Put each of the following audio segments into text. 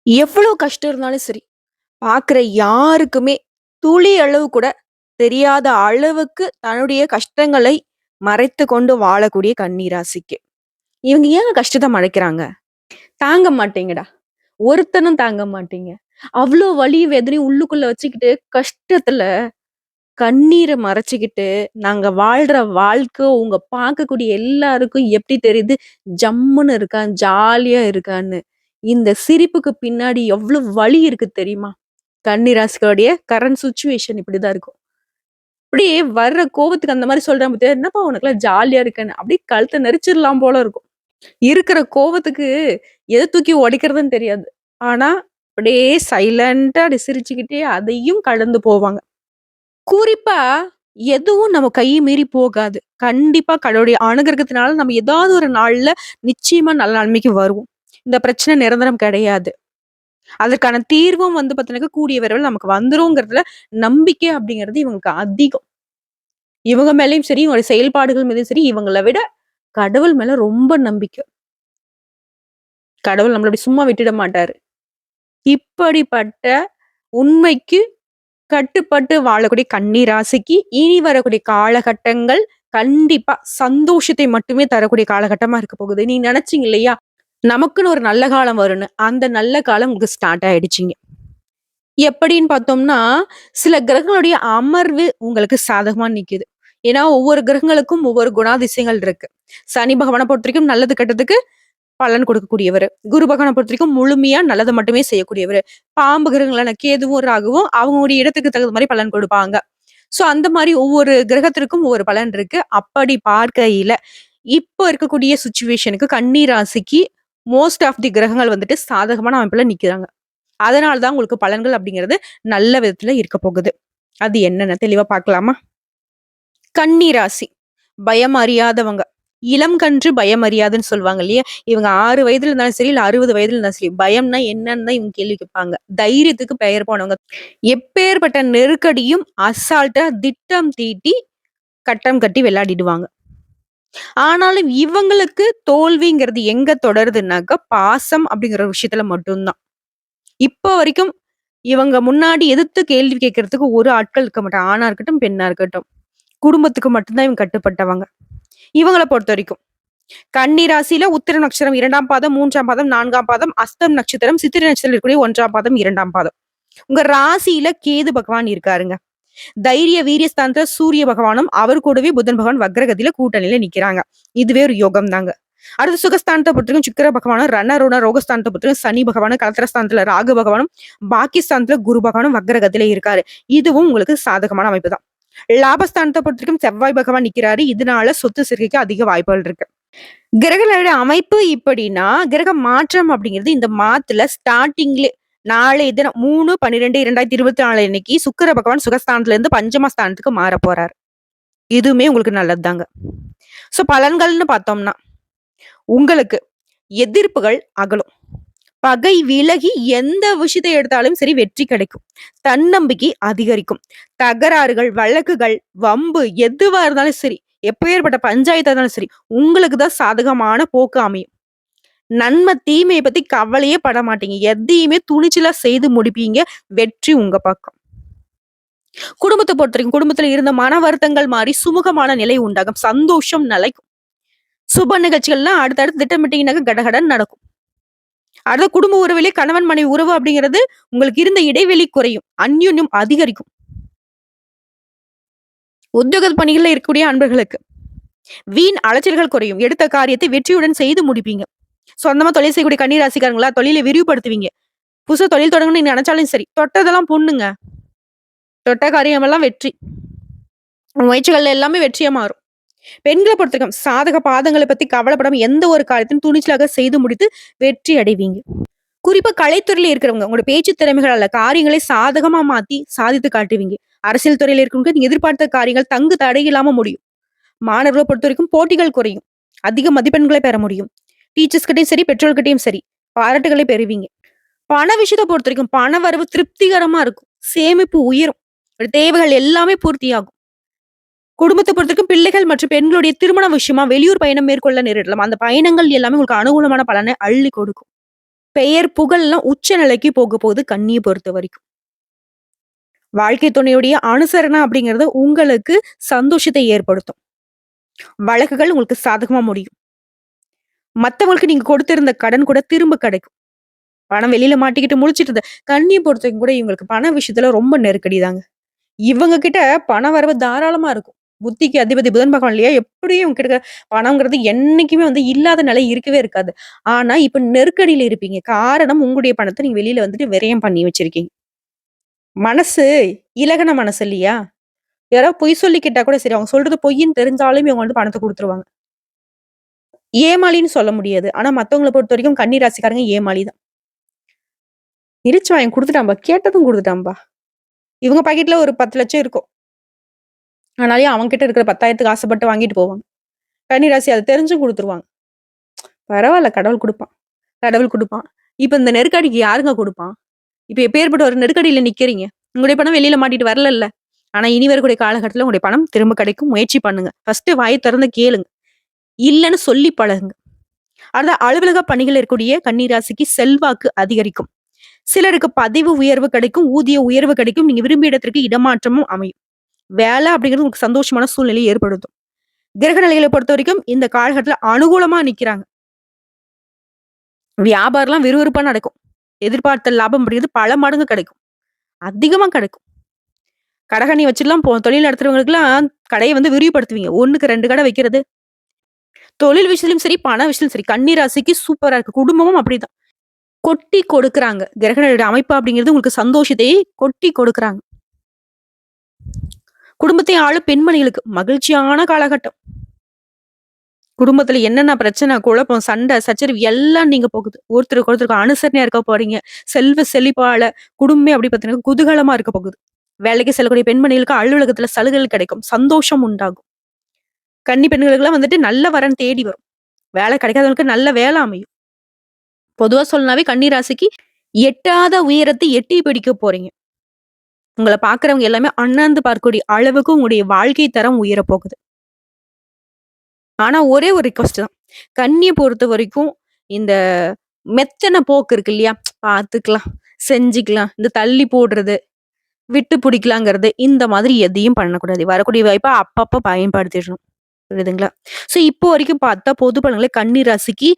எவ்வளோ கஷ்டம் இருந்தாலும் சரி, பார்க்குற யாருக்குமே துளி அளவு கூட தெரியாத அளவுக்கு தன்னுடைய கஷ்டங்களை மறைத்துக் கொண்டு வாழக்கூடிய கன்னி ராசிக்கு. இவங்க ஏங்க கஷ்டத்த மறைக்கிறாங்க? தாங்க மாட்டீங்கடா. ஒருத்தனும் தாங்க மாட்டீங்க. அவ்ளோ வலி, வேதனையும் உள்ளுக்குள்ள வச்சுக்கிட்டு, கஷ்டத்துல கண்ணீர மறைச்சுக்கிட்டு, நாங்க வாழ்ற வாழ்க்கை உங்க பார்க்கக்கூடிய எல்லாருக்கும் எப்படி தெரியுது? ஜம்முன்னு இருக்கான், ஜாலியா இருக்கான்னு. இந்த சிரிப்புக்கு பின்னாடி எவ்ளோ வலி இருக்கு தெரியுமா? கன்னி ராசிகளுடைய கரண்ட் சிச்சுவேஷன் இப்படிதான் இருக்கும். அப்படியே வர்ற கோவத்துக்கு அந்த மாரி சொல்றான் பாத்தியா, "என்னப்பா உனக்கெல்லாம் ஜாலியா இருக்கன்னு." அப்படியே கழுத்த நெரிச்சிடலாம் போல இருக்கும். இருக்கிற கோவத்துக்கு எத தூக்கி உடைக்கிறதுன்னு தெரியாது. ஆனா, அப்படியே சைலன்ட்டா அப்படி சிரிச்சுக்கிட்டே அதையும் கடந்து போவாங்க. குறிப்பா எதுவும் நம்ம கைய மீறி போகாது. கண்டிப்பா கடவுளுடைய அனுகிரகத்தினால நம்ம ஏதாவது ஒரு நாள்ல நிச்சயமா நல்ல நிலைமைக்கு வருவோம். இந்த பிரச்சனை நிரந்தரம் கிடையாது. அதற்கான தீர்வும் வந்து பார்த்தீங்கன்னாக்க கூடிய விரைவில் நமக்கு வந்துருங்கிறதுல நம்பிக்கை அப்படிங்கிறது இவங்களுக்கு அதிகம். இவங்க மேலயும் சரி, இவங்களுடைய செயல்பாடுகள் மீதும் சரி, இவங்கள விட கடவுள் மேல ரொம்ப நம்பிக்கை. கடவுள் நம்மள அப்படி சும்மா விட்டுட மாட்டாரு. இப்படிப்பட்ட உண்மைக்கு கட்டுப்பட்டு வாழக்கூடிய கன்னி ராசிக்கு இனி வரக்கூடிய காலகட்டங்கள் கண்டிப்பா சந்தோஷத்தை மட்டுமே தரக்கூடிய காலகட்டமா இருக்க போகுது. நீங்க நினைச்சீங்க இல்லையா? நமக்குன்னு ஒரு நல்ல காலம் வரும்னு. அந்த நல்ல காலம் உங்களுக்கு ஸ்டார்ட் ஆயிடுச்சுங்க. எப்படின்னு பார்த்தோம்னா, சில கிரகங்களுடைய அமர்வு உங்களுக்கு சாதகமா நிக்குது. ஏன்னா, ஒவ்வொரு கிரகங்களுக்கும் ஒவ்வொரு குணாதிசயங்கள் இருக்கு. சனி பகவான பொறுத்தவரைக்கும் நல்லது, கெட்டதுக்கு பலன் கொடுக்கக்கூடியவரு. குரு பகவான பொறுத்தவரைக்கும் முழுமையா நல்லத மட்டுமே செய்யக்கூடியவரு. பாம்பு கிரகங்களான கேதுவும், ராகுவும் அவங்களுடைய இடத்துக்கு தகுந்த மாரி பலன் கொடுப்பாங்க. ஸோ, அந்த மாரி ஒவ்வொரு கிரகத்திற்கும் ஒவ்வொரு பலன் இருக்கு. அப்படி பார்க்கையில, இப்போ இருக்கக்கூடிய சிச்சுவேஷனுக்கு கன்னி ராசிக்கு மோஸ்ட் ஆஃப் தி கிரகங்கள் வந்துட்டு சாதகமான அமைப்புல நிக்கிறாங்க. அதனால தான் உங்களுக்கு பலன்கள் அப்படிங்கிறது நல்ல விதத்துல இருக்க போகுது. அது என்னன்னு தெளிவா பார்க்கலாமா? கன்னி ராசி. பயம் அறியாதவங்க. இளம் கன்று பயம் அறியாதுன்னு சொல்லுவாங்க இல்லையா? இவங்க 6 வயதுல இருந்தாலும் சரி, இல்ல 60 வயதுல இருந்தாலும் சரி, பயம்னா என்னன்னு தான் இவங்க கேள்வி கேட்பாங்க. தைரியத்துக்கு பெயர் போனவங்க. எப்பேர்ப்பட்ட நெருக்கடியும் அசால்ட்டா திட்டம் தீட்டி, கட்டம் கட்டி விளையாடிடுவாங்க. ஆனாலும் இவங்களுக்கு தோல்விங்கிறது எங்க தொடருதுன்னாக்க, பாசம் அப்படிங்கிற ஒரு விஷயத்துல மட்டும் தான். இப்போ வரைக்கும் இவங்க முன்னாடி எதிர்த்து கேள்வி கேட்கறதுக்கு ஒரு ஆட்கள் இருக்க மாட்டாங்க. ஆணா இருக்கட்டும், பெண்ணா இருக்கட்டும். குடும்பத்துக்கு மட்டும் தான் இவங்க கட்டுப்பட்டவங்க. இவங்கள பொறுத்தவரைக்கும். கன்னி ராசியில உத்திர நட்சத்திரம் 2ஆம் பாதம், 3ஆம் பாதம், 4ஆம் பாதம், அஸ்தம் நட்சத்திரம், சித்திரை நட்சத்திரம் இருக்கக்கூடிய 1ஆம் பாதம், 2ஆம் பாதம். உங்க ராசியில கேது பகவான் இருக்காருங்க. தைரிய வீரிய ஸ்தானத்துல சூரிய பகவானும், அவர் கூடவே புதன் பகவான் வக்ரகதியில கூட்டணியில நிக்கிறாங்க. இதுவே ஒரு யோகம் தாங்க. அடுத்து சுகஸ்தானத்த பொறுத்தவரைக்கும் சுக்கிர பகவானும், ரணருண ரோகஸ்தானத்த பொறுத்தவரைக்கும் சனி பகவானும், கலத்திரஸ்தானத்துல ராகு பகவானும், பாக்கியஸ்தானத்துல குரு பகவானும் வக்ரகதியில இருக்காரு. இதுவும் உங்களுக்கு சாதகமான அமைப்பு தான். லாபஸ்தானத்த பொறுத்தவரைக்கும் செவ்வாய் பகவான் நிக்கிறாரு. இதனால சொத்து சேர்க்கைக்கு அதிக வாய்ப்புகள் இருக்கு. கிரகங்களோட அமைப்பு இப்படின்னா, கிரக மாற்றம் அப்படிங்கிறது இந்த மாத்துல ஸ்டார்ட்டிங்லே நாளைய தினம் 3/12/2024 அன்னைக்கு சுக்கிர பகவான் சுகஸ்தானத்துல இருந்து பஞ்சம ஸ்தானத்துக்கு மாறப் போறாரு. இதுவுமே உங்களுக்கு நல்லது தாங்க. சோ பலன்கள்னு பார்த்தோம்னா, உங்களுக்கு எதிர்ப்புகள் அகலும். பகை விலகி எந்த விஷயத்தை எடுத்தாலும் சரி வெற்றி கிடைக்கும். தன்னம்பிக்கை அதிகரிக்கும். தகராறுகள், வழக்குகள், வம்பு எதுவா இருந்தாலும் சரி, எப்பேர்ப்பட்ட பஞ்சாயத்தா இருந்தாலும் சரி, உங்களுக்கு தான் சாதகமான போக்கு அமையும். நன்மை, தீமைய பத்தி கவலையே பட மாட்டீங்க. எதையுமே துணிச்சலா செய்து முடிப்பீங்க. வெற்றி உங்க பக்கம். குடும்பத்த பொறுத்தவரைக்கும் குடும்பத்துல இருந்த மன வருத்தங்கள் மாறி சுமூகமான நிலை உண்டாகும். சந்தோஷம் நிலைக்கும். சுப நிகழ்ச்சிகள்லாம் அடுத்தடுத்து திட்டமிட்டீங்கன்னாக்க கடகடன்னு நடக்கும். அடுத்த குடும்ப உறவிலே கணவன் மனைவி உறவு அப்படிங்கிறது உங்களுக்கு இருந்த இடைவெளி குறையும். அந்யோன்யம் அதிகரிக்கும். உத்தியோக பணிகள்ல இருக்கக்கூடிய அன்பர்களுக்கு வீண் அலைச்சல்கள் குறையும். எடுத்த காரியத்தை வெற்றியுடன் செய்து முடிப்பீங்க. சொந்தமா தொழில் செய்யக்கூடிய கன்னி ராசிக்காரங்களா தொழிலை விரிவுபடுத்துவீங்க. புதுசா தொழில் தொடங்கணும்னு நீங்க நினைச்சாலும் சரி, தொட்டதெல்லாம் பொண்ணுங்க. தொட்ட காரியமெல்லாம் வெற்றி. முயற்சிகள் எல்லாமே வெற்றியா மாறும். பெண்கள பொறுத்தவரைக்கும் சாதக பாதங்கள பத்தி கவலைப்படாம எந்த ஒரு காரியத்தையும் துணிச்சலாக செய்து முடித்து வெற்றி அடைவீங்க. குறிப்பா கலைத்துறையில இருக்கிறவங்க, உங்களோட பேச்சு திறமைகளால காரியங்களை சாதகமா மாத்தி சாதித்து காட்டுவீங்க. அரசியல் துறையில இருக்கிறவங்க நீங்க எதிர்பார்த்த காரியங்கள் தங்கு தடை இல்லாம முடியும். மாணவர்கள பொறுத்தவரைக்கும் போட்டிகள் குறையும். அதிக மதிப்பெண்களை பெற முடியும். டீச்சர்ஸ் கிட்டயும் சரி, பெற்றோர்கிட்டயும் சரி, பாராட்டுகளை பெறுவீங்க. பண விஷயத்த பொறுத்தவரைக்கும் பண வரவு திருப்திகரமா இருக்கும். சேமிப்பு உயரும். தேவைகள் எல்லாமே பூர்த்தியாகும். குடும்பத்த பொறுத்தவரைக்கும் பிள்ளைகள் மற்றும் பெண்களுடைய திருமண விஷயமா வெளியூர் பயணம் மேற்கொள்ள நேரிடலாம். அந்த பயணங்கள் எல்லாமே உங்களுக்கு அனுகூலமான பலனை அள்ளி கொடுக்கும். பெயர், புகழ்லாம் உச்ச நிலைக்கு போக போகுது கன்னிய பொறுத்தவரைக்கும். வாழ்க்கை துணையுடைய அனுசரணை அப்படிங்கிறது உங்களுக்கு சந்தோஷத்தை ஏற்படுத்தும். வழக்குகள் உங்களுக்கு சாதகமா முடியும். மத்தவங்களுக்கு நீங்க கொடுத்திருந்த கடன் கூட திரும்ப கிடைக்கும். பணம் வெளியில மாட்டிக்கிட்டு முழிச்சிட்டு இருந்த கன்னிய பொறுத்தவரைக்கும் கூட இவங்களுக்கு பண விஷயத்துல ரொம்ப நெருக்கடி தாங்க. இவங்க கிட்ட பண வரவு தாராளமா இருக்கும். புத்திக்கு அதிபதி புதன் பகவான் இல்லையா? எப்படியும் இவங்க கிட்ட பணம்ங்கிறது என்னைக்குமே வந்து இல்லாத நிலை இருக்கவே இருக்காது. ஆனா, இப்ப நெருக்கடியில இருப்பீங்க. காரணம் உங்களுடைய பணத்த நீங்க வெளியில வந்துட்டு விரயம் பண்ணி வச்சிருக்கீங்க. மனசு இலகுன மனசு இல்லையா? யாராவது பொய் சொல்லி கேட்டா கூட சரி, அவங்க சொல்றது பொய்ன்னு தெரிஞ்சாலுமே இவங்க வந்து பணத்த குடுத்துருவாங்க. ஏமாளின்னு சொல்ல முடியாது. ஆனா, மத்தவங்கள பொறுத்தவரைக்கும் கன்னி ராசிக்காரங்க ஏமாளி தான். இளிச்சவாயன் குடுத்துட்டான்பா, கேட்டதும் குடுத்துட்டான்பா. இவங்க பாக்கெட்ல ஒரு 10,00,000 இருக்கும். ஆனாலும் அவன்கிட்ட இருக்கிற 10,000த்துக்கு ஆசைப்பட்டு வாங்கிட்டு போவாங்க. கன்னி ராசி அத தெரிஞ்சும் குடுத்துருவாங்க. பரவால்ல கடவுள் குடுப்பான். கடவுள் குடுப்பான். இப்ப இந்த நெருக்கடிக்கு யாருங்க குடுப்பான்? இப்ப எப்பேர்ப்பட்ட ஒரு நெருக்கடியில நிக்கிறீங்க. உங்களுடைய பணம் வெளியில மாட்டிட்டு வரலல்ல. ஆனா இனி வரக்கூடிய காலகட்டத்துல உங்களுடைய பணம் திரும்ப கிடைக்கும். முயற்சி பண்ணுங்க. ஃபர்ஸ்ட்டு வாய திறந்து கேளுங்க. இல்லன்னு சொல்லி பழகுங்க. அடுத்து அலுவலக பணிகள் இருக்கக்கூடிய கன்னி ராசிக்கு செல்வாக்கு அதிகரிக்கும். சிலருக்கு பதவி உயர்வு கிடைக்கும், ஊதிய உயர்வு கிடைக்கும். நீங்க விரும்பிய இடத்திற்கு இடமாற்றமும் அமையும். வேலை அப்படிங்கிறது உங்களுக்கு சந்தோஷமான சூழ்நிலையை ஏற்படுத்தும். கிரக நிலைகளை பொறுத்தவரைக்கும் இந்த காலகட்டத்துல அனுகூலமா நிக்கிறாங்க. வியாபாரம்லாம் விறுவிறுப்பா நடக்கும். எதிர்பார்த்த லாபம் அப்படிங்கிறது பல மடங்கு கிடைக்கும். அதிகமா கிடைக்கும். கடகண்ணி வச்சுலாம் தொழில் நடத்துறவங்களுக்குலாம் கடைய வந்து விரிவுபடுத்துவீங்க. 1க்கு 2 கடை வைக்கிறது. தொழில் விஷயத்திலும் சரி, பண விஷயத்திலும் சரி, கன்னி ராசிக்கு சூப்பரா இருக்கு. குடும்பமும் அப்படிதான். கொட்டி கொடுக்குறாங்க. கிரகணோட அமைப்பு அப்படிங்கிறது உங்களுக்கு சந்தோஷத்தை கொட்டி கொடுக்குறாங்க. குடும்பத்தை ஆளும் பெண்மணிகளுக்கு மகிழ்ச்சியான காலகட்டம். குடும்பத்துல என்னென்ன பிரச்சனை, குழப்பம், சண்டை, சச்சரவு எல்லாம் நீங்க போகுது. ஒருத்தருக்கு ஒருத்தருக்கு அனுசரணையா இருக்க போறீங்க. செல்வ செழிப்பால குடும்பமே அப்படி பார்த்தீங்கன்னா குதூகலமா இருக்க போகுது. வேலைக்கு செல்லக்கூடிய பெண்மணிகளுக்கு அலுவலகத்துல சலுகைகள் கிடைக்கும். சந்தோஷம் உண்டாகும். கன்னி பெண்களுக்கெல்லாம் வந்துட்டு நல்ல வரன் தேடி வரும். வேலை கிடைக்காதவங்களுக்கு நல்ல வேலை அமையும். பொதுவா சொல்லனாவே கன்னி ராசிக்கு எட்டாத உயரத்தை எட்டி பிடிக்க போறீங்க. உங்கள பார்க்கிறவங்க எல்லாமே அண்ணாந்து பார்க்கக்கூடிய அளவுக்கு உங்களுடைய வாழ்க்கை தரம் உயரப் போகுது. ஆனா ஒரே ஒரு ரிக்வெஸ்ட் தான். கன்னிய பொறுத்தவரைக்கும் இந்த மெத்தன போக்கு இருக்கு இல்லையா? பார்த்துக்கலாம், செஞ்சுக்கலாம், இந்த தள்ளி போடுறது, விட்டு பிடிக்கலாங்கிறது, இந்த மாதிரி எதையும் பண்ணக்கூடாது. வரக்கூடிய வாய்ப்ப அப்பப்ப பயன்படுத்திடணும். புரியுதுங்களா? ஸோ இப்போ வரைக்கும் பார்த்தா பொது பலன்கள கன்னி ராசிக்கு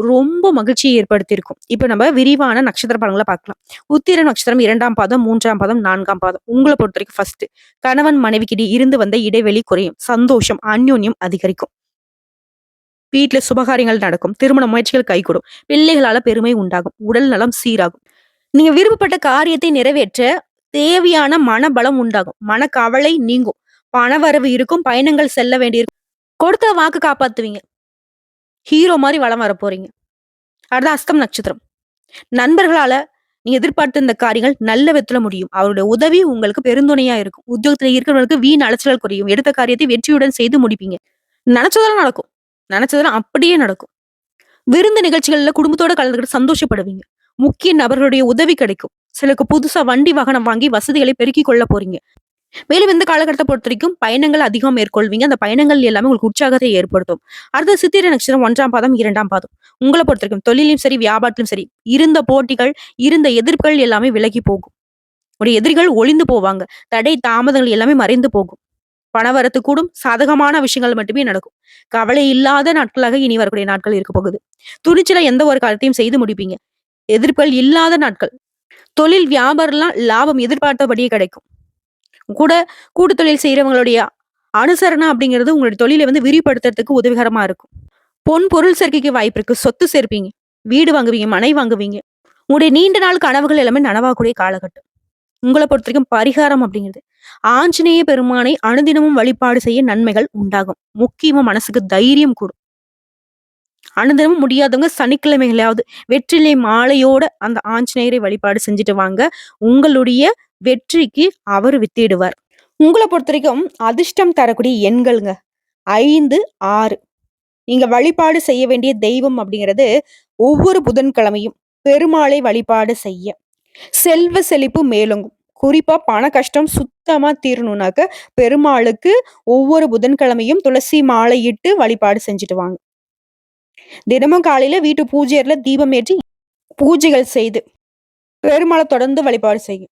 ரொம்ப மகிழ்ச்சியை ஏற்படுத்தியிருக்கும். இப்ப நம்ம விரிவான நட்சத்திர பலன்கள பார்க்கலாம். உத்திர நட்சத்திரம் 2ஆம் பாதம், 3ஆம் பாதம், 4ஆம் பாதம். உங்கள பொறுத்தவரைக்கும் ஃபர்ஸ்ட் கணவன் மனைவிக்கிடையே இருந்து வந்த இடைவெளி குறையும். சந்தோஷம், அந்யோன்யம் அதிகரிக்கும். வீட்ல சுபகாரியங்கள் நடக்கும். திருமண முயற்சிகள் கைகூடும். பிள்ளைகளால பெருமை உண்டாகும். உடல் நலம் சீராகும். நீங்க விருப்பப்பட்ட காரியத்தை நிறைவேற்ற தேவையான மனபலம் உண்டாகும். மனக்கவலை நீங்கும். பணவரவு இருக்கும். பயணங்கள் செல்ல வேண்டியிருக்கும். கொடுத்த வாக்கு காப்பாத்துவீங்க. ஹீரோ மாரி வலம் வரப் போறீங்க. அடுத்து அஸ்தம் நட்சத்திரம். நண்பர்களால நீங்க எதிர்பார்த்த இந்த காரியங்கள் நல்ல விதத்துல முடியும். அவருடைய உதவி உங்களுக்கு பெருந்துணையா இருக்கும். உத்தியோகத்துல இருக்கிறவங்களுக்கு வீண் அலைச்சல் குறையும். எடுத்த காரியத்தை வெற்றியுடன் செய்து முடிப்பீங்க. நினைச்சதெல்லாம் நடக்கும். நினைச்சதெல்லாம் அப்படியே நடக்கும். விருந்து நிகழ்ச்சிகள்ல குடும்பத்தோட கலந்துக்கிட்டு சந்தோஷப்படுவீங்க. முக்கிய நபர்களுடைய உதவி கிடைக்கும். சிலருக்கு புதுசா வண்டி வாகனம் வாங்கி வசதிகளை பெருக்கிக் கொள்ள போறீங்க. மேலும் இந்த காலகட்டத்தை பொறுத்தவரைக்கும் பயணங்கள் அதிகம் மேற்கொள்வீங்க. அந்த பயணங்கள் எல்லாமே உங்களுக்கு உற்சாகத்தை ஏற்படுத்தும். அடுத்து சித்திரை நட்சத்திரம் 1ஆம் பாதம், 2ஆம் பாதம். உங்கள பொறுத்தவரைக்கும் தொழிலும் சரி, வியாபாரத்திலும் சரி, இருந்த போட்டிகள், இருந்த எதிர்ப்புகள் எல்லாமே விலகி போகும். உடைய எதிரிகள் ஒளிந்து போவாங்க. தடை, தாமதங்கள் எல்லாமே மறைந்து போகும். பணவரத்து கூடும். சாதகமான விஷயங்கள் மட்டுமே நடக்கும். கவலை இல்லாத நாட்களாக இனி வரக்கூடிய நாட்கள் இருக்க போகுது. துணிச்சலா எந்த ஒரு காரியத்தையும் செய்து முடிப்பீங்க. எதிர்ப்புகள் இல்லாத நாட்கள். தொழில் வியாபாரம்லாம் லாபம் எதிர்பார்த்தபடியே கிடைக்கும். கூட கூட்டு தொழில் செய்றவங்களுடைய அனுசரணை அப்படிங்கிறது உங்களுடைய தொழிலை வந்து விரிவுபடுத்துறதுக்கு உதவிகரமா இருக்கும். பொன் பொருள் சேர்க்கைக்கு வாய்ப்பு இருக்கு. சொத்து சேர்ப்பீங்க. வீடு வாங்குவீங்க, மனை வாங்குவீங்க. உங்களுடைய நீண்ட நாள் கனவுகள் எல்லாமே நனவாகக்கூடிய காலகட்டம். உங்கள பொறுத்தவரைக்கும் பரிகாரம் அப்படிங்கிறது ஆஞ்சநேய பெருமானை அனுதினமும் வழிபாடு செய்ய நன்மைகள் உண்டாகும். முக்கியமா மனசுக்கு தைரியம் கூடும். அனுதினமும் முடியாதவங்க சனிக்கிழமைகளாவது வெற்றிலை மாலையோட அந்த ஆஞ்சநேயரை வழிபாடு செஞ்சுட்டு வாங்க. உங்களுடைய வெற்றிக்கு அவர் வித்திடுவார். உங்கள பொறுத்தவரைக்கும் அதிர்ஷ்டம் தரக்கூடிய எண்கள்ங்க 5, 6. நீங்க வழிபாடு செய்ய வேண்டிய தெய்வம் அப்படிங்கிறது ஒவ்வொரு புதன்கிழமையும் பெருமாளை வழிபாடு செய்ய செல்வ செழிப்பு மேலோங்கும். குறிப்பா பண கஷ்டம் சுத்தமா தீரணும்னாக்க பெருமாளுக்கு ஒவ்வொரு புதன்கிழமையும் துளசி மாலையிட்டு வழிபாடு செஞ்சுட்டு வாங்க. தினமும் காலையில வீட்டு பூஜை அறையில தீபம் ஏற்றி பூஜைகள் செய்து பெருமாளை தொடர்ந்து வழிபாடு செய்யும்.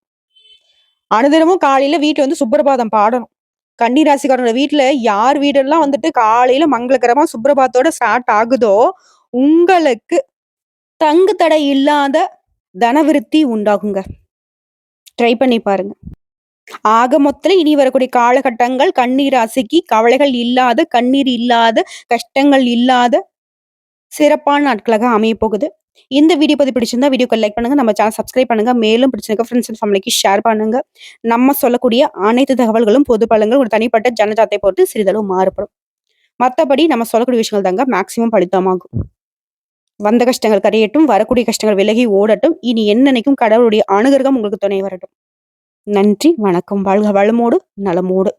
அனுதினமும் காலையில வீட்டுல வந்து சுப்பிரபாதம் பாடணும். கன்னி ராசிக்காரனோட வீட்டுல யார் வீடெல்லாம் வந்துட்டு காலையில மங்களகரமா சுப்பிரபாதத்தோட ஸ்டார்ட் ஆகுதோ உங்களுக்கு தங்கு தடை இல்லாத தனவிருத்தி உண்டாகுங்க. ட்ரை பண்ணி பாருங்க. ஆக மொத்தத்துல இனி வரக்கூடிய காலகட்டங்கள் கன்னி ராசிக்கு கவலைகள் இல்லாத, கண்ணீர் இல்லாத, கஷ்டங்கள் இல்லாத சிறப்பான நாட்களாக அமைய போகுது. இந்த வீடியோ பத்தி பிடிச்சிருந்தா வீடியோக்கு லைக் பண்ணுங்க. நம்ம சேனல் சப்ஸ்கிரைப் பண்ணுங்க. மேலும் பிடிச்சிருக்க ஃப்ரெண்ட்ஸ் அண்ட் ஃபேமிலிக்கு ஷேர் பண்ணுங்க. நம்ம சொல்லக்கூடிய அனைத்து தகவல்களும் பொது பலன்கள் ஒரு தனிப்பட்ட ஜனஜாத்தை பொறுத்து சிறிதளவு மாறுபடும். மத்தபடி நம்ம சொல்லக்கூடிய விஷயங்கள் தாங்க மேக்சிமம் பலிதமாகும். வந்த கஷ்டங்கள் கரையட்டும், வரக்கூடிய கஷ்டங்கள் விலகி ஓடட்டும். இனி என்னன்னைக்கும் கடவுளுடைய அனுகிரகம் உங்களுக்கு துணை வரட்டும். நன்றி, வணக்கம். வாழ்க வளமோடு, நலமோடு.